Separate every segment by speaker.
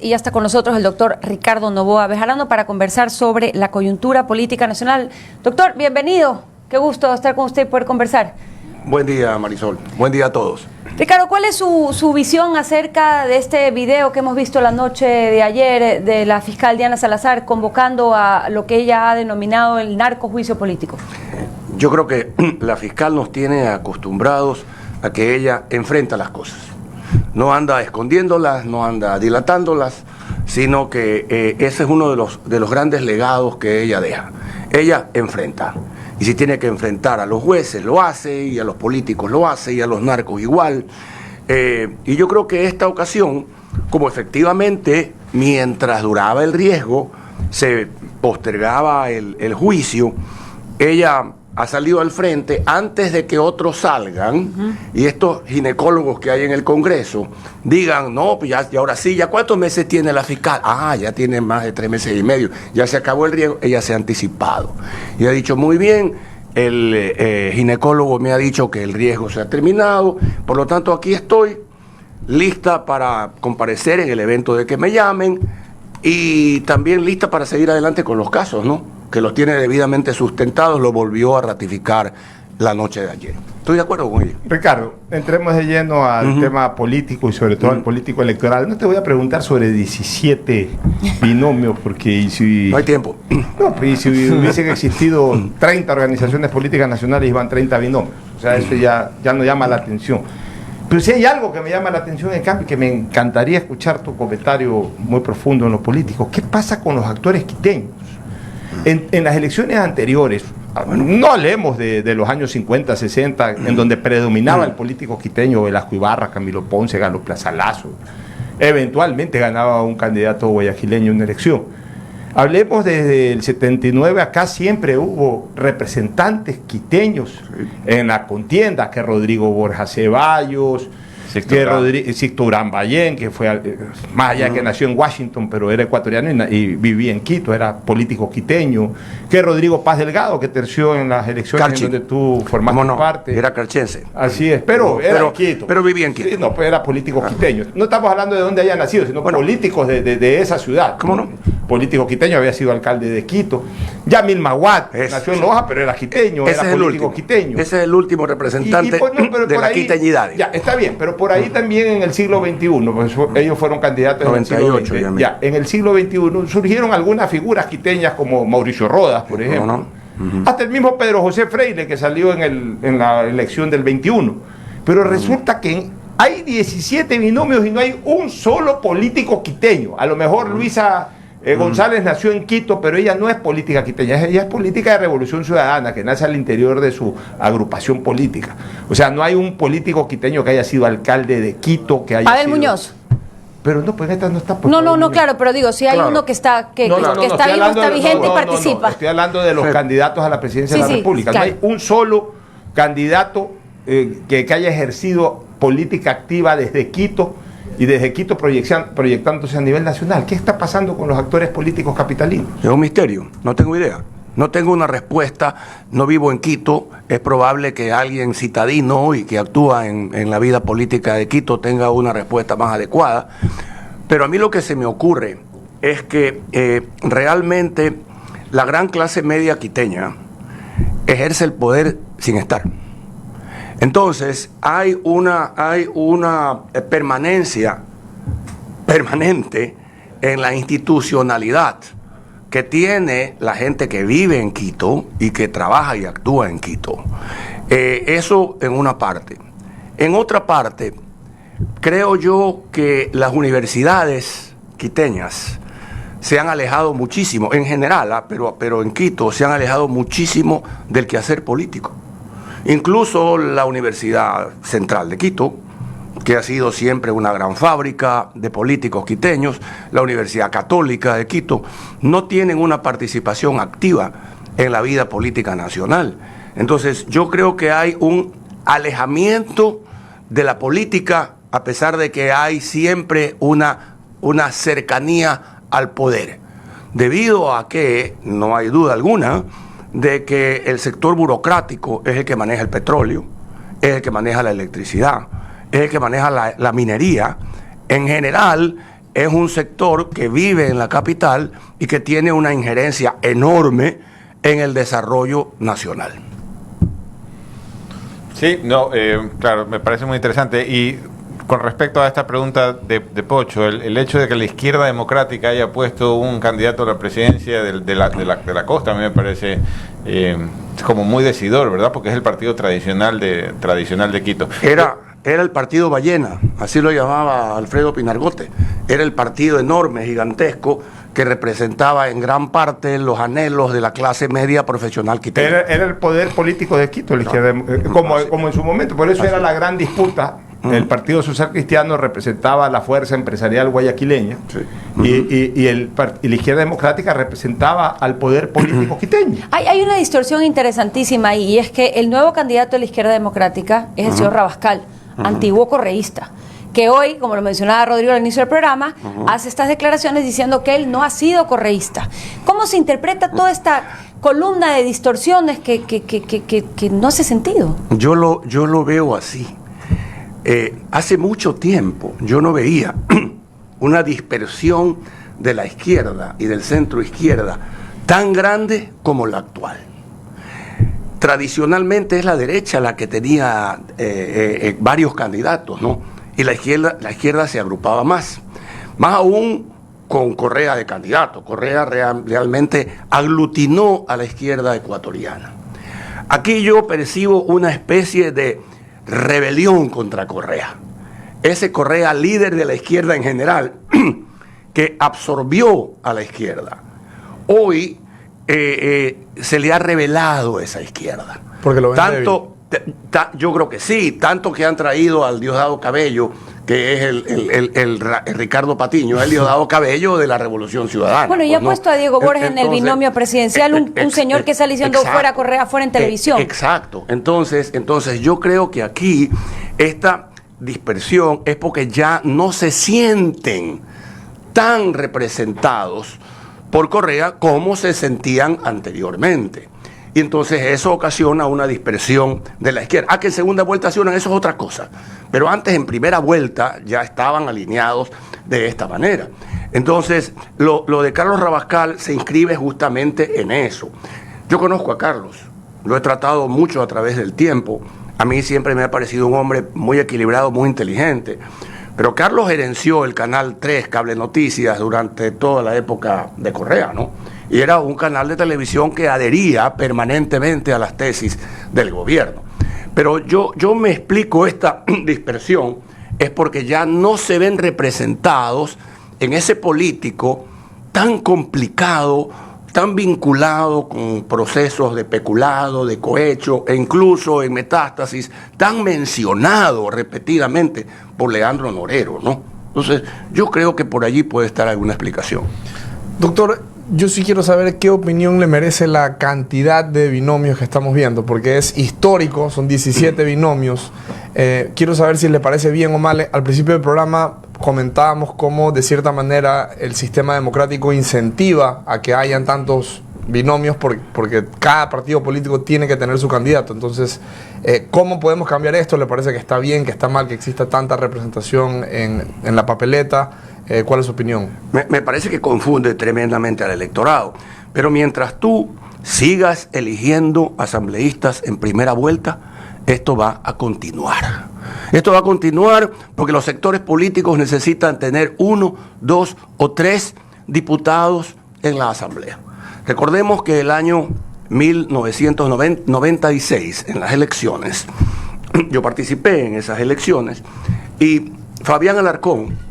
Speaker 1: Y ya está con nosotros el doctor Ricardo Novoa Bejarano para conversar sobre la coyuntura política nacional. Doctor, bienvenido. Qué gusto estar con usted y poder conversar.
Speaker 2: Buen día, Marisol. Buen día a todos.
Speaker 1: Ricardo, ¿cuál es su visión acerca de este video que hemos visto la noche de ayer de la fiscal Diana Salazar convocando a lo que ella ha denominado el narcojuicio político?
Speaker 2: Yo creo que la fiscal nos tiene acostumbrados a que ella enfrenta las cosas. No anda escondiéndolas, no anda dilatándolas, sino que ese es uno de los grandes legados que ella deja. Ella enfrenta. Y si tiene que enfrentar a los jueces, lo hace, y a los políticos lo hace, y a los narcos igual. Y yo creo que esta ocasión, como efectivamente, mientras duraba el riesgo, se postergaba el juicio, ella ha salido al frente antes de que otros salgan, y estos ginecólogos que hay en el Congreso digan, no, pues ya, y ahora sí, ¿ya cuántos meses tiene la fiscal? Ah, ya tiene más de 3 meses y medio, ya se acabó el riesgo. Ella se ha anticipado y ha dicho, muy bien, el ginecólogo me ha dicho que el riesgo se ha terminado, por lo tanto aquí estoy lista para comparecer en el evento de que me llamen, y también lista para seguir adelante con los casos, ¿no?, que los tiene debidamente sustentados. Lo volvió a ratificar la noche de ayer. Estoy de acuerdo con ella.
Speaker 3: Ricardo, entremos de lleno al tema político y sobre todo al político electoral. No te voy a preguntar sobre 17 binomios, porque si...
Speaker 2: No hay tiempo.
Speaker 3: No, pues si hubiesen existido 30 organizaciones políticas nacionales, iban 30 binomios. O sea, eso ya no llama la atención. Pero si hay algo que me llama la atención, en cambio, que me encantaría escuchar tu comentario muy profundo en lo político. ¿Qué pasa con los actores quiteños? En las elecciones anteriores, no hablemos de los años 50, 60, en donde predominaba el político quiteño, Velasco Ibarra, Camilo Ponce, Galo Plaza Lazo, eventualmente ganaba un candidato guayaquileño en una elección. Hablemos desde el 79, acá siempre hubo representantes quiteños en la contienda, que Rodrigo Borja Ceballos, que Sixto Durán Ballén, que fue más allá que nació en Washington, pero era ecuatoriano y vivía en Quito, era político quiteño, que Rodrigo Paz Delgado, que terció en las elecciones en donde tú formaste parte.
Speaker 2: Era carchense.
Speaker 3: Así es, pero era en Quito.
Speaker 2: Pero vivía en Quito.
Speaker 3: Sí, no, pero era político quiteño. No estamos hablando de dónde haya nacido, sino políticos de esa ciudad.
Speaker 2: ¿Cómo no?
Speaker 3: Político quiteño, había sido alcalde de Quito. Yamil Maguad nació en Loja, pero era quiteño, era político quiteño.
Speaker 2: Ese es el último representante de la quiteñidad.
Speaker 3: Ya, está bien, pero por ahí también en el siglo XXI, pues ellos fueron candidatos
Speaker 2: 98,
Speaker 3: en el siglo XX. Ya, en el siglo XXI surgieron algunas figuras quiteñas como Mauricio Rodas, por ejemplo. Hasta el mismo Pedro José Freire, que salió en la elección del 21. Pero resulta que hay 17 binomios y no hay un solo político quiteño. A lo mejor Luisa González nació en Quito, pero ella no es política quiteña, ella es política de Revolución Ciudadana, que nace al interior de su agrupación política. O sea, no hay un político quiteño que haya sido alcalde de Quito, que haya
Speaker 1: Pavel
Speaker 3: sido...
Speaker 1: Muñoz.
Speaker 3: Pero no, pues esta no está...
Speaker 1: No, claro, pero digo, si hay uno que está vivo, está vigente y participa.
Speaker 3: Estoy hablando de los candidatos a la presidencia de la República. Claro. No hay un solo candidato que haya ejercido política activa desde Quito, y desde Quito proyectándose a nivel nacional. ¿Qué está pasando con los actores políticos capitalinos?
Speaker 2: Es un misterio, no tengo idea. No tengo una respuesta, no vivo en Quito. Es probable que alguien citadino y que actúa en la vida política de Quito tenga una respuesta más adecuada. Pero a mí lo que se me ocurre es que realmente la gran clase media quiteña ejerce el poder sin estar. Entonces hay una permanencia permanente en la institucionalidad que tiene la gente que vive en Quito y que trabaja y actúa en Quito. Eso en una parte. En otra parte, creo yo que las universidades quiteñas se han alejado muchísimo, en general, pero en Quito se han alejado muchísimo del quehacer político. Incluso la Universidad Central de Quito, que ha sido siempre una gran fábrica de políticos quiteños, la Universidad Católica de Quito, no tienen una participación activa en la vida política nacional. Entonces, yo creo que hay un alejamiento de la política, a pesar de que hay siempre una cercanía al poder, debido a que, no hay duda alguna, de que el sector burocrático es el que maneja el petróleo, es el que maneja la electricidad, es el que maneja la minería. En general, es un sector que vive en la capital y que tiene una injerencia enorme en el desarrollo nacional.
Speaker 4: Sí, no, claro, me parece muy interesante. Y con respecto a esta pregunta de Pocho, el hecho de que la izquierda democrática haya puesto un candidato a la presidencia de la costa, a mí me parece como muy decidor, ¿verdad? Porque es el partido tradicional de Quito.
Speaker 2: Era el partido Ballena, así lo llamaba Alfredo Pinargote. Era el partido enorme, gigantesco, que representaba en gran parte los anhelos de la clase media profesional quiteña.
Speaker 3: Era el poder político de Quito, la izquierda, como en su momento. Por eso era la gran disputa. El Partido Social Cristiano representaba la fuerza empresarial guayaquileña, sí. y la izquierda democrática representaba al poder político quiteño.
Speaker 1: Hay una distorsión interesantísima ahí, y es que el nuevo candidato de la izquierda democrática es el señor Rabascal, antiguo correísta, que hoy, como lo mencionaba Rodrigo al inicio del programa, hace estas declaraciones diciendo que él no ha sido correísta. ¿Cómo se interpreta toda esta columna de distorsiones que no hace sentido?
Speaker 2: Yo lo veo así. Hace mucho tiempo yo no veía una dispersión de la izquierda y del centro izquierda tan grande como la actual. Tradicionalmente es la derecha la que tenía varios candidatos, ¿no? Y la izquierda se agrupaba más aún con Correa de candidato. Correa realmente aglutinó a la izquierda ecuatoriana. Aquí yo percibo una especie de rebelión contra Correa. Ese Correa, líder de la izquierda en general, que absorbió a la izquierda. Hoy se le ha revelado esa izquierda.
Speaker 5: Porque lo ven
Speaker 2: yo creo que sí, tanto que han traído al Diosdado Cabello, que es el Ricardo Patiño, el Diosdado Cabello de la Revolución Ciudadana.
Speaker 1: Bueno, y ha puesto a Diego Borges en el binomio presidencial, un señor que sale diciendo fuera Correa, fuera en televisión.
Speaker 2: Exacto. Entonces yo creo que aquí esta dispersión es porque ya no se sienten tan representados por Correa como se sentían anteriormente. Y entonces eso ocasiona una dispersión de la izquierda. Que en segunda vuelta se unan, eso es otra cosa. Pero antes, en primera vuelta, ya estaban alineados de esta manera. Entonces, lo de Carlos Rabascal se inscribe justamente en eso. Yo conozco a Carlos, lo he tratado mucho a través del tiempo. A mí siempre me ha parecido un hombre muy equilibrado, muy inteligente. Pero Carlos gerenció el Canal 3, Cable Noticias, durante toda la época de Correa, ¿no? Y era un canal de televisión que adhería permanentemente a las tesis del gobierno. Pero yo me explico esta dispersión, es porque ya no se ven representados en ese político tan complicado, tan vinculado con procesos de peculado, de cohecho, e incluso en metástasis, tan mencionado repetidamente por Leandro Norero, ¿no? Entonces, yo creo que por allí puede estar alguna explicación.
Speaker 5: Doctor, yo sí quiero saber qué opinión le merece la cantidad de binomios que estamos viendo, porque es histórico, son 17 binomios. Quiero saber si le parece bien o mal. Al principio del programa comentábamos cómo, de cierta manera, el sistema democrático incentiva a que hayan tantos binomios porque cada partido político tiene que tener su candidato. Entonces, ¿cómo podemos cambiar esto? ¿Le parece que está bien, que está mal que exista tanta representación en la papeleta? ¿Cuál es su opinión?
Speaker 2: Me parece que confunde tremendamente al electorado. Pero mientras tú sigas eligiendo asambleístas en primera vuelta, esto va a continuar. Esto va a continuar porque los sectores políticos necesitan tener 1, 2 o 3 diputados en la asamblea. Recordemos que el año 1996, en las elecciones, yo participé en esas elecciones y Fabián Alarcón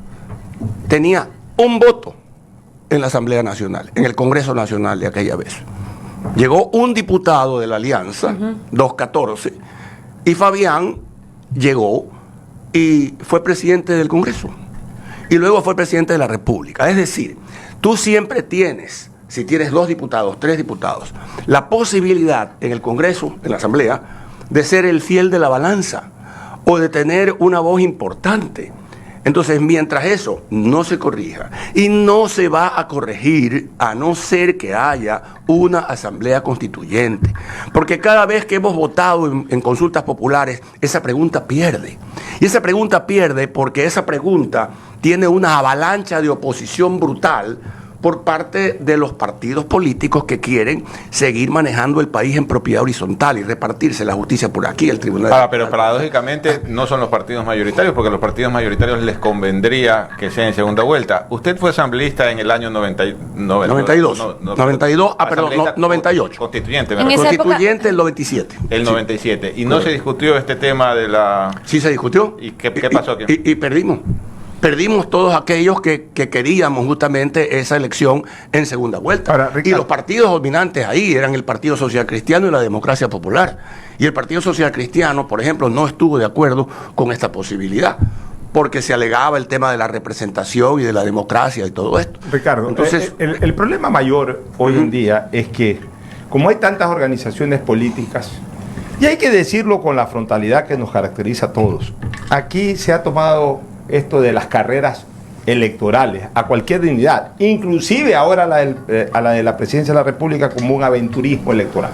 Speaker 2: tenía un voto en la Asamblea Nacional, en el Congreso Nacional de aquella vez. Llegó un diputado de la Alianza, 214, y Fabián llegó y fue presidente del Congreso. Y luego fue presidente de la República. Es decir, tú siempre tienes, si tienes 2 diputados, 3 diputados, la posibilidad en el Congreso, en la Asamblea, de ser el fiel de la balanza o de tener una voz importante. Entonces, mientras eso no se corrija, y no se va a corregir a no ser que haya una asamblea constituyente, porque cada vez que hemos votado en consultas populares, esa pregunta pierde. Y esa pregunta pierde porque esa pregunta tiene una avalancha de oposición brutal por parte de los partidos políticos que quieren seguir manejando el país en propiedad horizontal y repartirse la justicia por aquí, el tribunal.
Speaker 4: Pero paradójicamente no son los partidos mayoritarios, porque a los partidos mayoritarios les convendría que sea en segunda vuelta. Usted fue asambleísta en el año 92.
Speaker 2: 98.
Speaker 4: Constituyente,
Speaker 1: En esa
Speaker 2: Constituyente el 97.
Speaker 4: El 97. Y no se discutió este tema de la...
Speaker 2: Sí se discutió.
Speaker 4: ¿Y qué pasó aquí?
Speaker 2: Y perdimos. Perdimos todos aquellos que queríamos justamente esa elección en segunda vuelta.
Speaker 3: Ahora, Ricardo,
Speaker 2: y los partidos dominantes ahí eran el Partido Social Cristiano y la Democracia Popular. Y el Partido Social Cristiano, por ejemplo, no estuvo de acuerdo con esta posibilidad, porque se alegaba el tema de la representación y de la democracia y todo esto.
Speaker 3: Ricardo,
Speaker 2: entonces,
Speaker 3: el problema mayor hoy en día es que, como hay tantas organizaciones políticas, y hay que decirlo con la frontalidad que nos caracteriza a todos, aquí se ha tomado esto de las carreras electorales a cualquier dignidad, inclusive ahora a la de la presidencia de la República, como un aventurismo electoral.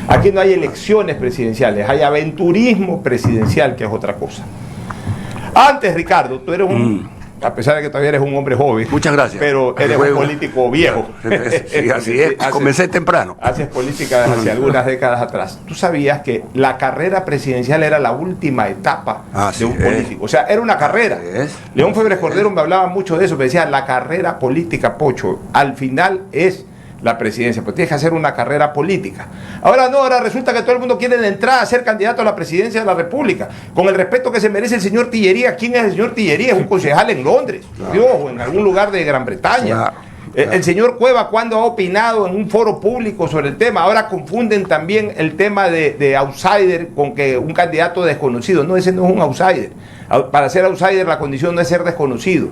Speaker 3: Aquí no hay elecciones presidenciales, hay aventurismo presidencial, que es otra cosa. Antes, Ricardo, tú eres a pesar de que todavía eres un hombre joven.
Speaker 2: Muchas gracias.
Speaker 3: Pero eres un político viejo.
Speaker 2: Sí, así es. Comencé temprano.
Speaker 3: Haces política desde hace algunas décadas atrás. Tú sabías que la carrera presidencial era la última etapa de un político. O sea, era una carrera. León Febres Cordero me hablaba mucho de eso. Me decía, la carrera política, Pocho, al final es la presidencia, pues tienes que hacer una carrera política. Ahora no, ahora resulta que todo el mundo quiere de entrada a ser candidato a la presidencia de la República, con el respeto que se merece el señor Tillería. ¿Quién es el señor Tillería? Es un concejal en Londres, o en algún lugar de Gran Bretaña. El señor Cueva, cuando ha opinado en un foro público sobre el tema, ahora confunden también el tema de outsider con que un candidato desconocido. No, ese no es un outsider. Para ser outsider la condición no es ser desconocido.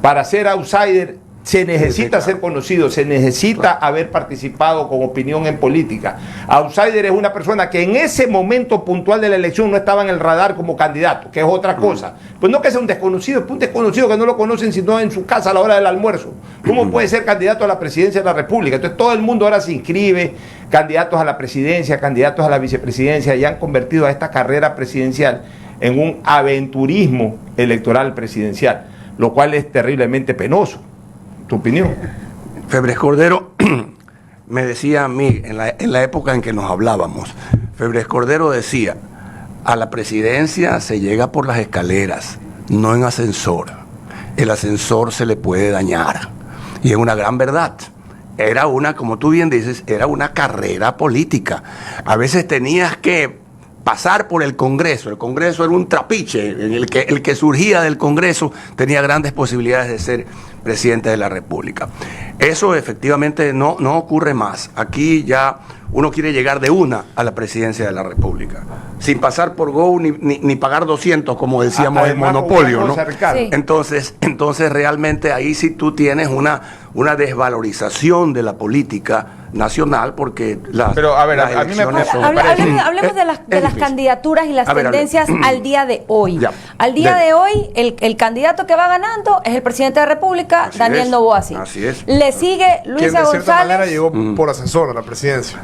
Speaker 3: Para ser outsider se necesita ser conocido, se necesita haber participado con opinión en política. Outsider es una persona que en ese momento puntual de la elección no estaba en el radar como candidato, que es otra cosa. Pues no que sea un desconocido, es un desconocido que no lo conocen sino en su casa a la hora del almuerzo. ¿Cómo puede ser candidato a la presidencia de la República? Entonces todo el mundo ahora se inscribe, candidatos a la presidencia, candidatos a la vicepresidencia, y han convertido a esta carrera presidencial en un aventurismo electoral presidencial, lo cual es terriblemente penoso. ¿Tu opinión?
Speaker 2: Febres Cordero me decía a mí, en la época en que nos hablábamos, Febres Cordero decía, a la presidencia se llega por las escaleras, no en ascensor. El ascensor se le puede dañar. Y es una gran verdad. Era una, como tú bien dices, era una carrera política. A veces tenías que pasar por el Congreso. El Congreso era un trapiche, el que surgía del Congreso tenía grandes posibilidades de ser presidente de la República. Eso efectivamente no ocurre más. Aquí ya uno quiere llegar de una a la presidencia de la República, sin pasar por Go ni pagar 200, como decíamos, el monopolio, ¿no?
Speaker 1: Sí.
Speaker 2: Entonces realmente ahí sí tú tienes una desvalorización de la política nacional, porque
Speaker 4: pero a ver, a mí me
Speaker 1: hablemos de las candidaturas y las tendencias al día de hoy.
Speaker 2: Ya.
Speaker 1: Al día de hoy, el candidato que va ganando es el presidente de la República,
Speaker 2: Así
Speaker 1: Daniel
Speaker 2: es.
Speaker 1: Noboa Cid.
Speaker 2: Así es.
Speaker 1: Le sigue
Speaker 5: Quien
Speaker 1: Luisa
Speaker 5: de cierta manera
Speaker 1: González.
Speaker 5: llegó por ascensor a la presidencia.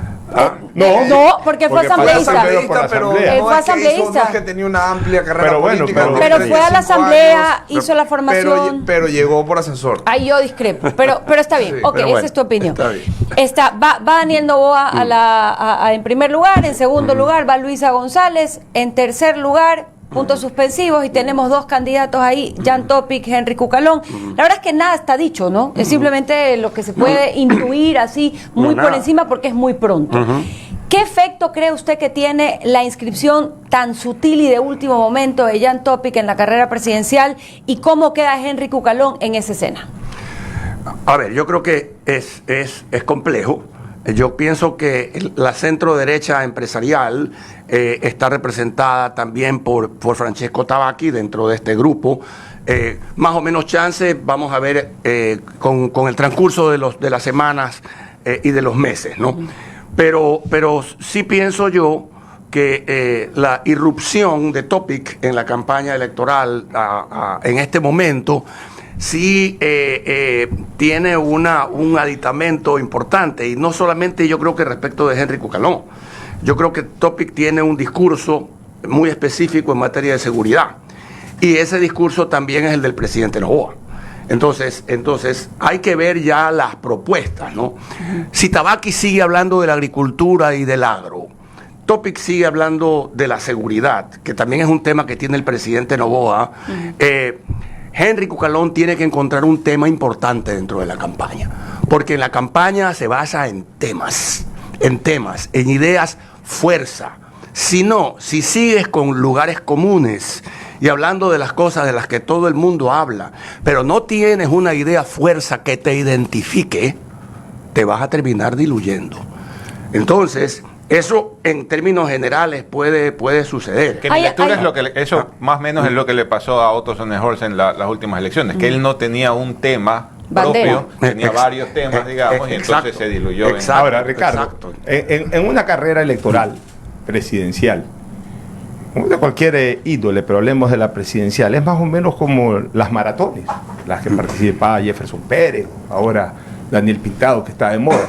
Speaker 1: No, porque fue asambleísta.
Speaker 5: Pero
Speaker 3: Él
Speaker 1: fue asambleísta.
Speaker 5: no es que tenía una amplia carrera
Speaker 3: Pero bueno,
Speaker 5: política.
Speaker 1: Pero fue a la asamblea, hizo la formación.
Speaker 5: Pero llegó por ascensor.
Speaker 1: Ahí yo discrepo, pero está bien.
Speaker 5: Sí,
Speaker 1: Ok,
Speaker 2: pero
Speaker 1: esa
Speaker 2: bueno,
Speaker 1: es tu opinión.
Speaker 2: está bien.
Speaker 1: Va Daniel Noboa en primer lugar, en segundo lugar va Luisa González, en tercer lugar puntos suspensivos, y tenemos dos candidatos ahí, Jan Topic, Henry Cucalón. La verdad es que nada está dicho, ¿no? Es simplemente lo que se puede intuir así, muy por encima, porque es muy pronto. ¿Qué efecto cree usted que tiene la inscripción tan sutil y de último momento de Jan Topic en la carrera presidencial, y cómo queda Henry Cucalón en esa escena?
Speaker 2: A ver, yo creo que es complejo. Yo pienso que la centro derecha empresarial está representada también por Francesco Tabacchi dentro de este grupo. Más o menos chance vamos a ver con el transcurso de las semanas y de los meses, ¿no? Pero sí pienso yo la irrupción de Topic en la campaña electoral en este momento sí tiene un aditamento importante, y no solamente yo creo que respecto de Henry Cucalón. Yo creo que Topic tiene un discurso muy específico en materia de seguridad, y ese discurso también es el del presidente Noboa. Entonces hay que ver ya las propuestas, ¿no? Si Tabaqui sigue hablando de la agricultura y del agro, Topic sigue hablando de la seguridad, que también es un tema que tiene el presidente Noboa. Henry Cucalón tiene que encontrar un tema importante dentro de la campaña, porque en la campaña se basa en temas, en ideas, fuerza. Si sigues con lugares comunes y hablando de las cosas de las que todo el mundo habla, pero no tienes una idea, fuerza que te identifique, te vas a terminar diluyendo. Entonces, eso en términos generales puede suceder.
Speaker 4: Que mi lectura es eso más o menos es lo que le pasó a Otto Sonnenholz en las últimas elecciones, que él no tenía un tema propio, tenía varios temas, digamos, y entonces se diluyó.
Speaker 3: Ahora, Ricardo, en una carrera electoral presidencial, de cualquier ídole, pero hablemos de la presidencial, es más o menos como las maratones, las que participaba Jefferson Pérez, ahora Daniel Pintado, que está de moda.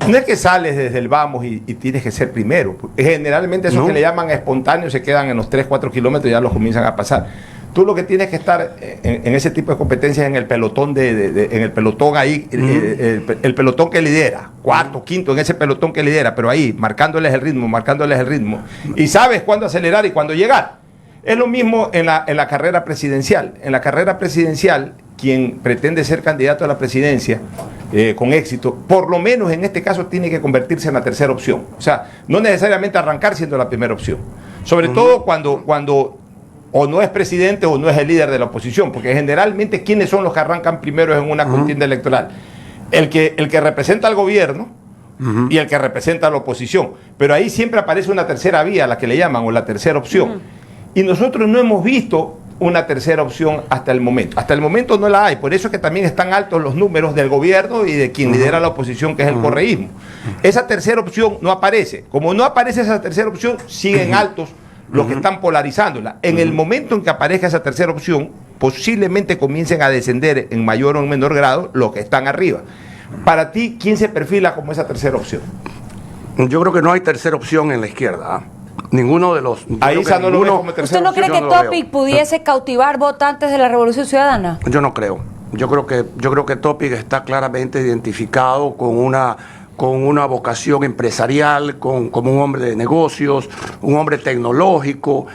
Speaker 3: No es que sales desde el vamos y tienes que ser primero. Generalmente esos que le llaman espontáneos se quedan en los 3-4 kilómetros y ya los comienzan a pasar. Tú lo que tienes que estar en ese tipo de competencias en el pelotón en el pelotón ahí, el pelotón que lidera, cuarto, quinto, en ese pelotón que lidera, pero ahí, marcándoles el ritmo, y sabes cuándo acelerar y cuándo llegar. Es lo mismo en la carrera presidencial. En la carrera presidencial, quien pretende ser candidato a la presidencia con éxito, por lo menos en este caso tiene que convertirse en la tercera opción. O sea, no necesariamente arrancar siendo la primera opción. Sobre todo cuando o no es presidente o no es el líder de la oposición, porque generalmente ¿quiénes son los que arrancan primero en una contienda electoral? El que representa al gobierno y el que representa a la oposición. Pero ahí siempre aparece una tercera vía, la que le llaman, o la tercera opción. Y nosotros no hemos visto una tercera opción hasta el momento. Hasta el momento no la hay. Por eso es que también están altos los números del gobierno y de quien lidera la oposición, que es el correísmo. Esa tercera opción no aparece. Como no aparece esa tercera opción, siguen altos los que están polarizándola. En el momento en que aparezca esa tercera opción, posiblemente comiencen a descender en mayor o en menor grado los que están arriba. Para ti, ¿quién se perfila como esa tercera opción?
Speaker 2: Yo creo que no hay tercera opción en la izquierda. Ninguno de los...
Speaker 3: Ahí no lo veo como tercera
Speaker 1: opción. ¿Usted no cree que Topic pudiese cautivar votantes de la Revolución Ciudadana?
Speaker 2: Yo no creo. Yo creo que Topic está claramente identificado con una vocación empresarial, como un hombre de negocios, un hombre tecnológico.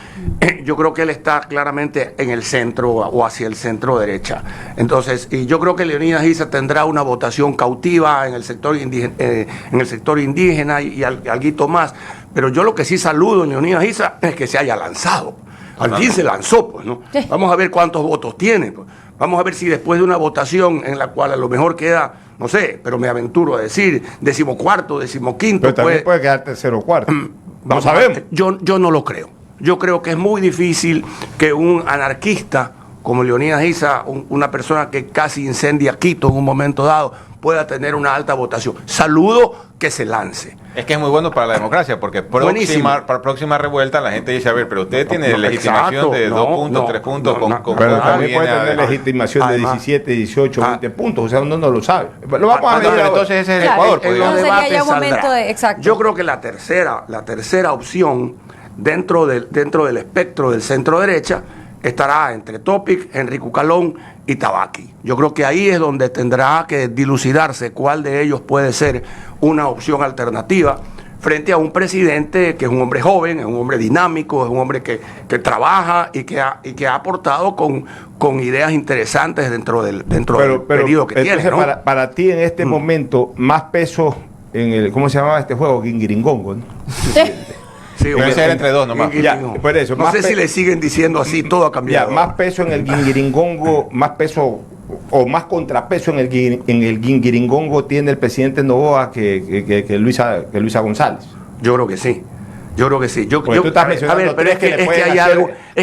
Speaker 2: Yo creo que él está claramente en el centro o hacia el centro derecha. Entonces, y yo creo que Leonidas Issa tendrá una votación cautiva en el sector indígena y alguito más. Pero yo lo que sí saludo en Leonidas Issa es que se haya lanzado. Al fin se lanzó, pues, ¿no? Sí. Vamos a ver cuántos votos tiene, pues. Vamos a ver si después de una votación en la cual a lo mejor queda, no sé, pero me aventuro a decir 14º, 15º.
Speaker 3: Pero también puede quedar 3º o 4º. No sabemos.
Speaker 2: Yo no lo creo. Yo creo que es muy difícil que un anarquista como Leonidas Issa, una persona que casi incendia Quito en un momento dado, pueda tener una alta votación. Saludo que se lance.
Speaker 4: Es que es muy bueno para la democracia, porque para próxima revuelta la gente dice, a ver, pero usted tiene legitimación de 2 puntos, 3 puntos.
Speaker 3: Pero también puede tener legitimación de 17, 18, 20 puntos. O sea, uno no lo sabe. Lo vamos a ver.
Speaker 4: Entonces ese es el Ecuador.
Speaker 2: En los debates saldrá. Yo creo que la tercera opción dentro del espectro del centro derecha estará entre Topic, Henry Cucalón y Tabaqui. Yo creo que ahí es donde tendrá que dilucidarse cuál de ellos puede ser una opción alternativa frente a un presidente que es un hombre joven, es un hombre dinámico, es un hombre que trabaja y que ha aportado con ideas interesantes dentro del periodo que tiene, ¿no?
Speaker 3: Para ti en este momento, más peso en el, ¿cómo se llamaba este juego? Guingiringongo, ¿no?
Speaker 2: Sí,
Speaker 4: debe ser entre dos nomás.
Speaker 3: Por eso,
Speaker 2: no sé si le siguen diciendo así, todo ha cambiado.
Speaker 3: Más peso en el guingiringongo, más peso o más contrapeso en el guingiringongo tiene el presidente Noboa que Luisa González.
Speaker 2: Yo creo que sí.
Speaker 3: Porque tú estás mencionando, pero es que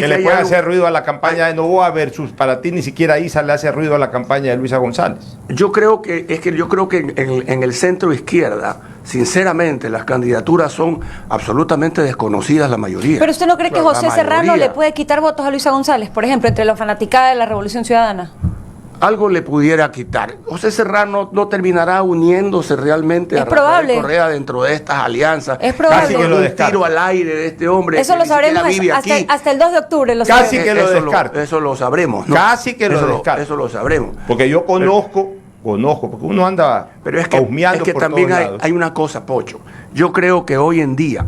Speaker 3: le puede hacer ruido a la campaña de Noboa versus para ti ni siquiera Issa le hace ruido a la campaña de Luisa González.
Speaker 2: Yo creo que en el centro izquierda sinceramente, las candidaturas son absolutamente desconocidas la mayoría.
Speaker 1: Pero ¿usted no cree que
Speaker 2: La
Speaker 1: José Serrano
Speaker 2: mayoría.
Speaker 1: le puede quitar votos a Luisa González, por ejemplo, entre la fanaticada de la Revolución Ciudadana?
Speaker 2: Algo le pudiera quitar. José Serrano no terminará uniéndose realmente
Speaker 1: Es
Speaker 2: a Rafael
Speaker 1: probable.
Speaker 2: Correa dentro de estas alianzas.
Speaker 1: Es probable.
Speaker 3: Casi que lo
Speaker 2: un
Speaker 3: descarto.
Speaker 2: tiro al aire de este hombre.
Speaker 1: Eso
Speaker 2: que
Speaker 1: lo
Speaker 2: ni siquiera
Speaker 1: sabremos
Speaker 2: vive aquí.
Speaker 1: hasta el 2 de octubre. Lo
Speaker 3: Casi
Speaker 1: sabremos.
Speaker 3: que lo descarto.
Speaker 2: Eso lo sabremos. ¿no?
Speaker 3: Casi que lo
Speaker 2: Eso
Speaker 3: descarto.
Speaker 2: Eso lo sabremos.
Speaker 3: Porque yo conozco, porque uno anda
Speaker 2: Pero es que
Speaker 3: husmeando por
Speaker 2: también
Speaker 3: todos lados.
Speaker 2: hay una cosa, Pocho. Yo creo que hoy en día,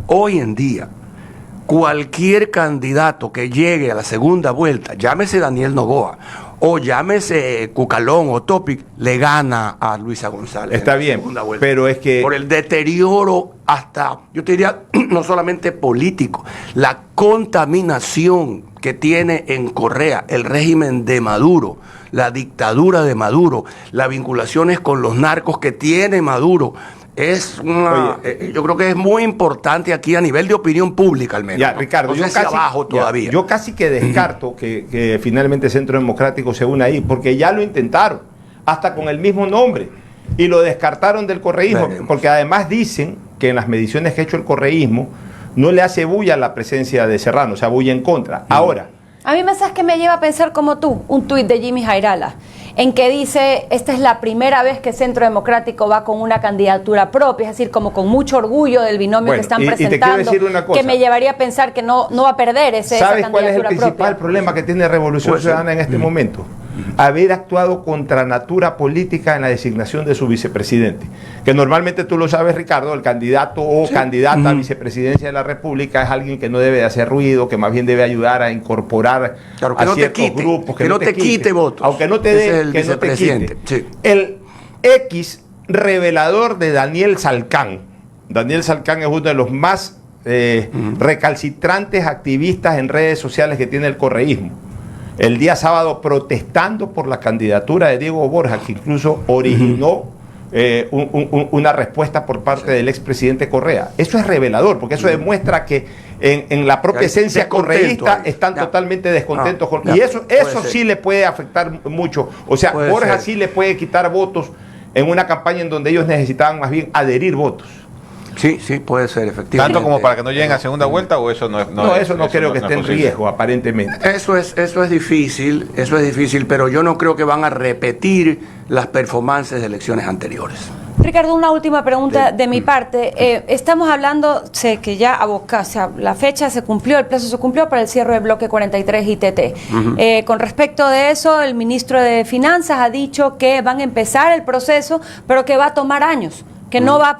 Speaker 2: cualquier candidato que llegue a la segunda vuelta, llámese Daniel Noboa, o llámese Cucalón o Topic, le gana a Luisa González.
Speaker 3: Está
Speaker 2: en la
Speaker 3: bien,
Speaker 2: segunda vuelta.
Speaker 3: pero es que...
Speaker 2: Por el deterioro hasta, yo te diría, no solamente político, la contaminación que tiene en Correa el régimen de Maduro, la dictadura de Maduro, las vinculaciones con los narcos que tiene Maduro. Es una, yo creo que es muy importante aquí a nivel de opinión pública al menos.
Speaker 3: Ya,
Speaker 2: ¿no?
Speaker 3: Ricardo,
Speaker 2: No sé
Speaker 3: yo
Speaker 2: si
Speaker 3: casi,
Speaker 2: abajo todavía.
Speaker 3: yo casi que descarto que finalmente Centro Democrático se una ahí, porque ya lo intentaron, hasta con el mismo nombre, y lo descartaron del correísmo,
Speaker 2: Veremos.
Speaker 3: porque además dicen que en las mediciones que ha hecho el correísmo no le hace bulla la presencia de Serrano, o sea, bulla en contra. Ahora,
Speaker 1: A mí me sabes que me lleva a pensar como tú, un tuit de Jimmy Jairala, en que dice, esta es la primera vez que Centro Democrático va con una candidatura propia, es decir, como con mucho orgullo del binomio
Speaker 3: Bueno,
Speaker 1: que están
Speaker 3: y te quiero
Speaker 1: presentando,
Speaker 3: decir una cosa.
Speaker 1: que me llevaría a pensar que no va a perder esa
Speaker 3: ¿sabes
Speaker 1: candidatura
Speaker 3: cuál es el principal
Speaker 1: propia.
Speaker 3: problema que tiene Revolución
Speaker 2: Puede ser.
Speaker 3: Ciudadana en este momento? Haber actuado contra natura política en la designación de su vicepresidente. Que normalmente tú lo sabes, Ricardo, el candidato o candidata a vicepresidencia de la República es alguien que no debe de hacer ruido, que más bien debe ayudar a incorporar
Speaker 2: Claro, que
Speaker 3: a
Speaker 2: no te
Speaker 3: ciertos
Speaker 2: quite,
Speaker 3: grupos.
Speaker 2: que no te quite votos.
Speaker 3: Aunque no te
Speaker 2: Ese
Speaker 3: dé,
Speaker 2: es el
Speaker 3: que no te
Speaker 2: vicepresidente,
Speaker 3: quite.
Speaker 2: sí.
Speaker 3: El X revelador de Daniel Salcán. Daniel Salcán es uno de los más recalcitrantes activistas en redes sociales que tiene el correísmo. El día sábado protestando por la candidatura de Diego Borja, que incluso originó una respuesta por parte del expresidente Correa. Eso es revelador, porque eso demuestra que en la propia
Speaker 2: Hay
Speaker 3: esencia
Speaker 2: descontento
Speaker 3: correísta
Speaker 2: ahí.
Speaker 3: están
Speaker 2: Ya.
Speaker 3: totalmente descontentos.
Speaker 2: Ya.
Speaker 3: Y eso
Speaker 2: Puede ser.
Speaker 3: sí le puede afectar mucho. O sea,
Speaker 2: Puede
Speaker 3: Borja
Speaker 2: ser.
Speaker 3: sí le puede quitar votos en una campaña en donde ellos necesitaban más bien adherir votos.
Speaker 2: Sí, puede ser, efectivamente.
Speaker 4: ¿Tanto como para que no lleguen a segunda vuelta o eso no es?
Speaker 3: No, eso no creo que esté en
Speaker 4: posible?
Speaker 3: riesgo, aparentemente.
Speaker 2: Eso es difícil, pero yo no creo que van a repetir las performances de elecciones anteriores.
Speaker 1: Ricardo, una última pregunta de mi parte. Estamos hablando, sé que ya o sea, la fecha se cumplió, el plazo se cumplió para el cierre del bloque 43 ITT. Con respecto de eso, el ministro de Finanzas ha dicho que van a empezar el proceso, pero que va a tomar años, que no va a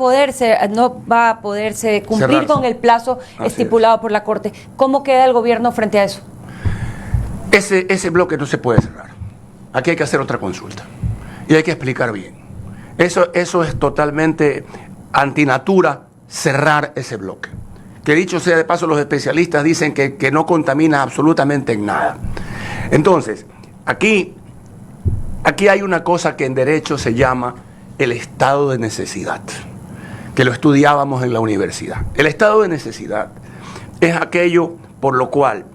Speaker 1: poderse cumplir
Speaker 2: Cerrarse.
Speaker 1: con el plazo
Speaker 2: Así
Speaker 1: estipulado por la Corte. ¿Cómo queda el gobierno frente a eso?
Speaker 2: Ese bloque no se puede cerrar. Aquí hay que hacer otra consulta. Y hay que explicar bien. Eso es totalmente antinatura cerrar ese bloque. Que dicho sea de paso, los especialistas dicen que no contamina absolutamente en nada. Entonces, aquí hay una cosa que en derecho se llama el estado de necesidad, que lo estudiábamos en la universidad. El estado de necesidad es aquello por lo cual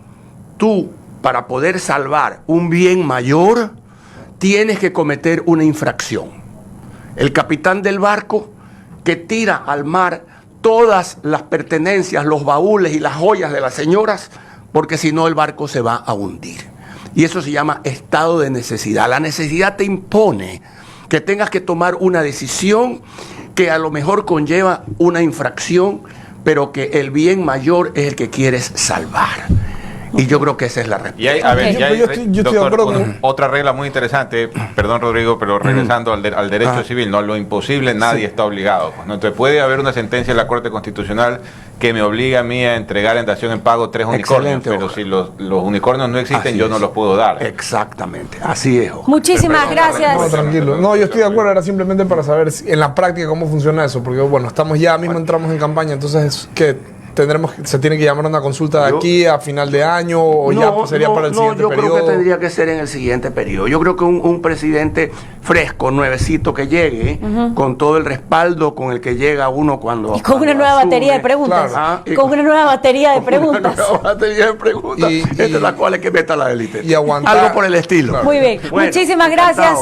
Speaker 2: tú, para poder salvar un bien mayor, tienes que cometer una infracción. El capitán del barco que tira al mar todas las pertenencias, los baúles y las joyas de las señoras, porque si no el barco se va a hundir. Y eso se llama estado de necesidad. La necesidad te impone que tengas que tomar una decisión que a lo mejor conlleva una infracción, pero que el bien mayor es el que quieres salvar. Y yo creo que esa es la respuesta.
Speaker 4: Y hay, a ver,
Speaker 1: Ok.
Speaker 4: y hay,
Speaker 5: Yo estoy de
Speaker 4: doctor,
Speaker 5: acuerdo con-
Speaker 4: otra regla muy interesante, perdón Rodrigo, pero regresando al derecho civil, no, lo imposible nadie está obligado. Pues, no te puede haber una sentencia en la Corte Constitucional que me obliga a mí a entregar en dación en pago 3 unicornios,
Speaker 2: Excelente,
Speaker 4: pero
Speaker 2: Oscar.
Speaker 4: si los unicornios no existen,
Speaker 2: Así
Speaker 4: yo
Speaker 2: es.
Speaker 4: no los puedo dar.
Speaker 2: Exactamente, así es. Oscar.
Speaker 1: Muchísimas gracias.
Speaker 5: No, tranquilo. No, yo estoy de acuerdo, era simplemente para saber en la práctica cómo funciona eso, porque bueno, estamos ya mismo entramos en campaña, entonces que se tiene que llamar a una consulta de
Speaker 2: Yo-
Speaker 5: aquí a final de año o ya pues, sería para el siguiente
Speaker 2: yo
Speaker 5: periodo.
Speaker 2: creo que tendría que ser en el siguiente periodo. Yo creo que un presidente fresco, nuevecito que llegue, con todo el respaldo con el que llega uno cuando
Speaker 1: Y con una
Speaker 2: cuando
Speaker 1: nueva
Speaker 2: asume.
Speaker 1: batería de preguntas.
Speaker 2: Claro.
Speaker 1: Y con una nueva batería de
Speaker 2: Con
Speaker 1: preguntas.
Speaker 2: Una nueva batería de preguntas,
Speaker 5: Y-
Speaker 2: entre las cuales que meta la élite.
Speaker 5: y aguantar-
Speaker 2: Algo por el estilo.
Speaker 5: Claro.
Speaker 1: Muy bien.
Speaker 2: Bueno,
Speaker 1: Muchísimas
Speaker 2: encantado.
Speaker 1: gracias.